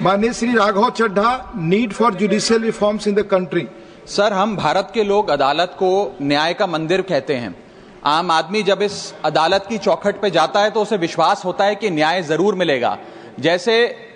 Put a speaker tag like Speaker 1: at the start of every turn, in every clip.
Speaker 1: माननीय Shri Raghav Chadha, need for judicial reforms in the country.
Speaker 2: Sir, हम भारत के लोग अदालत को न्याय का मंदिर कहते हैं। आम आदमी जब इस अदालत की चौखट पे जाता है तो उसे विश्वास होता है कि न्याय जरूर मिलेगा। जैसे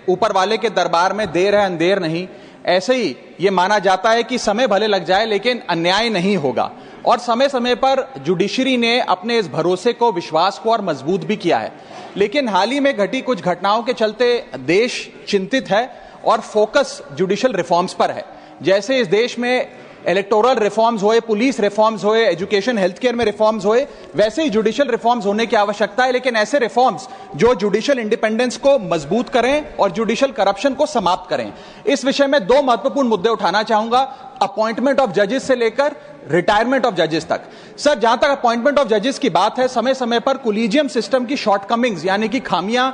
Speaker 2: ऊपर वाले के दरबार में देर है अंधेर नहीं, ऐसे ही ये माना जाता है कि समय भले लग जाए लेकिन अन्याय नहीं होगा। और समय समय पर जुडिशरी ने अपने इस भरोसे को, विश्वास को और मजबूत भी किया है। लेकिन हाल ही में घटी कुछ घटनाओं के चलते देश चिंतित है और फोकस जुडिशियल रिफॉर्म्स पर है। जैसे इस देश में इलेक्टोरल रिफॉर्म्स हुए, पुलिस रिफॉर्म्स हुए, एजुकेशन हेल्थ केयर में रिफॉर्म्स हुए, वैसे ही जुडिशियल रिफॉर्म्स होने की आवश्यकता है। लेकिन ऐसे रिफॉर्म्स जो जुडिशियल इंडिपेंडेंस को मजबूत करें और जुडिशियल करप्शन को समाप्त करें। इस विषय में दो महत्वपूर्ण मुद्दे उठाना चाहूंगा, अपॉइंटमेंट ऑफ जजेस से लेकर रिटायरमेंट ऑफ जजेस तक। सर, जहां तक अपॉइंटमेंट ऑफ जजेस की बात है, समय समय पर कोलिजियम सिस्टम की शॉर्टकमिंग्स यानी कि खामियां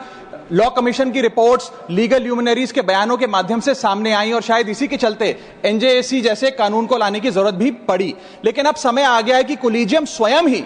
Speaker 2: लॉ कमीशन की रिपोर्ट्स, लीगल ल्यूमिनरीज के बयानों के माध्यम से सामने आई और शायद इसी के चलते एनजेएसी जैसे कानून को लाने की जरूरत भी पड़ी। लेकिन अब समय आ गया है कि कोलिजियम स्वयं ही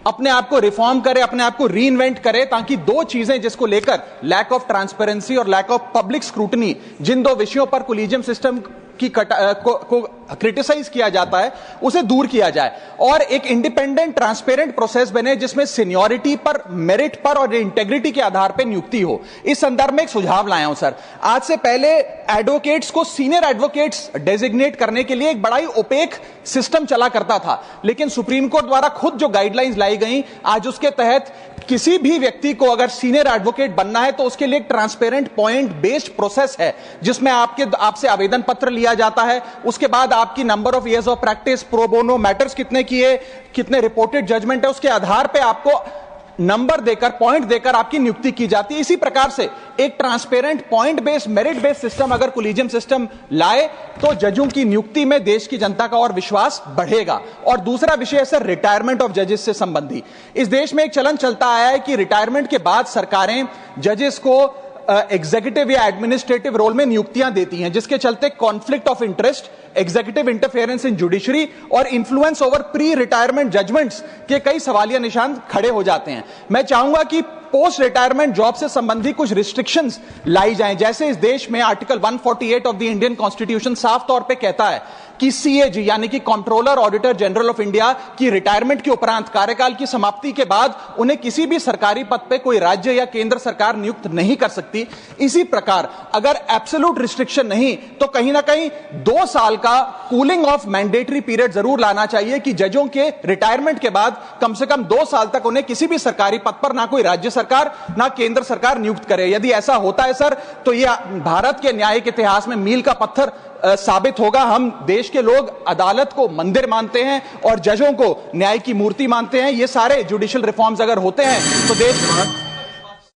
Speaker 2: अपने आप को रिफॉर्म करे, अपने आप को रीइन्वेंट करे, ताकि दो चीजें जिसको लेकर लैक ऑफ ट्रांसपेरेंसी और लैक ऑफ पब्लिक स्क्रूटनी, जिन दो विषयों पर कोलिजियम सिस्टम की को क्रिटिसाइज किया जाता है, उसे दूर किया जाए और एक इंडिपेंडेंट ट्रांसपेरेंट प्रोसेस बने जिसमें सीनियरिटी पर, मेरिट पर और इंटेग्रिटी के आधार पर नियुक्ति हो। इस संदर्भ में एक सुझाव लाया हूं सर। आज से पहले एडवोकेट्स को सीनियर एडवोकेट्स डेजिग्नेट करने के लिए एक बड़ा ही ओपेक सिस्टम चला करता था, लेकिन सुप्रीम कोर्ट द्वारा खुद जो गाइडलाइंस लाई गई, आज उसके तहत किसी भी व्यक्ति को अगर सीनियर एडवोकेट बनना है तो उसके लिए एक ट्रांसपेरेंट पॉइंट बेस्ड प्रोसेस है, जिसमें आपसे आवेदन पत्र लिया जाता है। उसके बाद आपकी number of years of practice, pro bono matters कितने किए, कितने रिपोर्टेड जजमेंट है, उसके आधार पे आपको नंबर देकर, पॉइंट देकर आपकी नियुक्ति की जाती है। इसी प्रकार से एक transparent point based, merit based system अगर कोलिजियम सिस्टम लाए तो जजों की नियुक्ति में देश की जनता का और विश्वास बढ़ेगा। और दूसरा विषय है सर, रिटायरमेंट ऑफ जजेस से संबंधी। इस देश में एक चलन चलता आया है कि रिटायरमेंट के बाद सरकारें जजेस को एग्जीक्यूटिव या एडमिनिस्ट्रेटिव रोल में नियुक्तियां देती हैं, जिसके चलते conflict of interest, executive interference in judiciary और influence over pre retirement judgments के कई सवालिया निशान खड़े हो जाते हैं। मैं चाहूंगा कि पोस्ट रिटायरमेंट जॉब से संबंधी कुछ रिस्ट्रिक्शंस लाई जाएं। जैसे इस देश में article 148 of the Indian constitution साफ तौर पे कहता है कि सीएजी यानी कि controller auditor general of India की रिटायरमेंट के उपरांत, कार्यकाल की समाप्ति के बाद उन्हें किसी भी सरकारी पद पे कोई राज्य या केंद्र सरकार नियुक्त नहीं कर सकती। इसी प्रकार अगर एब्सोल्यूट रिस्ट्रिक्शन नहीं तो कहीं ना कहीं 2 साल का कूलिंग ऑफ मैंडेटरी पीरियड जरूर लाना चाहिए कि जजों के रिटायरमेंट के बाद कम से कम 2 साल तक उन्हें किसी भी सरकारी पद पर ना कोई राज्य सरकार ना केंद्र सरकार नियुक्त करे। यदि ऐसा होता है सर तो यह भारत के न्यायिक इतिहास में मील का पत्थर साबित होगा। हम देश के लोग अदालत को मंदिर मानते हैं और जजों को न्याय की मूर्ति मानते हैं। ये सारे जुडिशियल रिफॉर्म्स अगर होते हैं तो देश